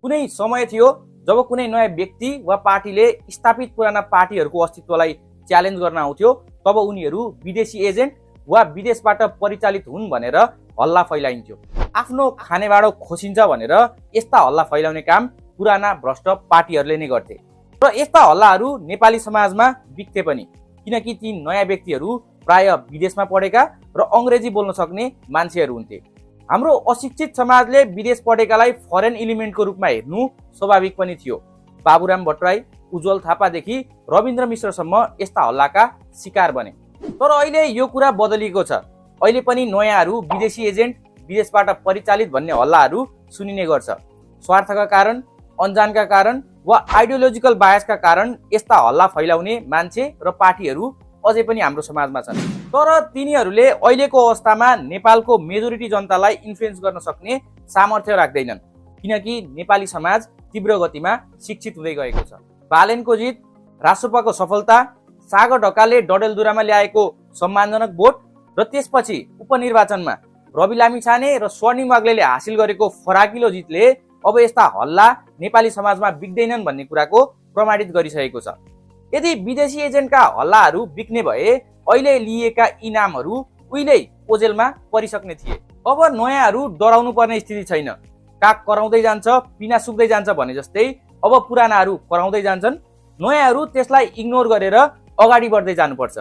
कुनै समय थियो जब कुनै नयाँ व्यक्ति वा पार्टीले स्थापित पुराना पार्टीहरूको अस्तित्वलाई च्यालेन्ज गर्न आउँथ्यो, तब उनीहरू विदेशी एजेन्ट वा विदेशबाट परिचालित हुन् भनेर हल्ला फैलाइन्थ्यो। आफ्नो खानेबाडो खोसिन्छ भनेर यस्ता हल्ला फैलाउने काम पुराना भ्रष्ट पार्टीहरूले नै गर्थे। र यस्ता हल्लाहरू नेपाली समाजमा बिक्थे पनि, किनकि ती नयाँ व्यक्तिहरू प्राय विदेशमा पढेका र अङ्ग्रेजी बोल्न सक्ने मान्छेहरू हुन्थे। हाम्रो अशिक्षित समाजले विदेश पढेकालाई फरेन एलिमेन्टको रूपमा हेर्नु स्वाभाविक पनि थियो। बाबुराम भट्टराई, उज्जवल थापादेखि रविन्द्र मिश्रसम्म यस्ता हल्लाका शिकार बने। तर अहिले यो कुरा बदलिएको छ। अहिले पनि नयाँहरू विदेशी एजेन्ट, विदेशबाट परिचालित भन्ने हल्लाहरू सुनिने गर्छ। स्वार्थका कारण, अनजानका कारण वा आइडियोलोजिकल बायसका कारण यस्ता हल्ला फैलाउने मान्छे र पार्टीहरू अझै पनि हाम्रो समाजमा छन्। तर तिनीहरूले अहिलेको अवस्थामा नेपालको मेजोरिटी जनतालाई इन्फ्लुएन्स गर्न सक्ने सामर्थ्य राख्दैनन्, किनकि नेपाली समाज तीव्र गतिमा शिक्षित हुँदै गएको छ। बालेनको जित, रासोपाको सफलता, सागर ढकालले डडेलधुरामा ल्याएको सम्मानजनक भोट र त्यसपछि उपनिर्वाचनमा रवि लामिछाने र स्वर्णिम वाग्लेले हासिल गरेको फराकिलो जितले अब यस्ता हल्ला नेपाली समाजमा बिग्दैनन् भन्ने कुराको प्रमाणित गरिसकेको छ। यदि विदेशी एजेन्टका हल्लाहरू बिग्ने भए अहिले लिएका इनामहरू उहिल्यै ओझेलमा परिसक्ने थिए। अब नयाँहरू डराउनु पर्ने स्थिति छैन। काग कराउँदै जान्छ, पिना सुक्दै जान्छ भने जस्तै अब पुरानाहरू कराउँदै जान्छन्। नयाँहरू त्यसलाई इग्नोर गरेर अगाडि बढ्दै जानुपर्छ।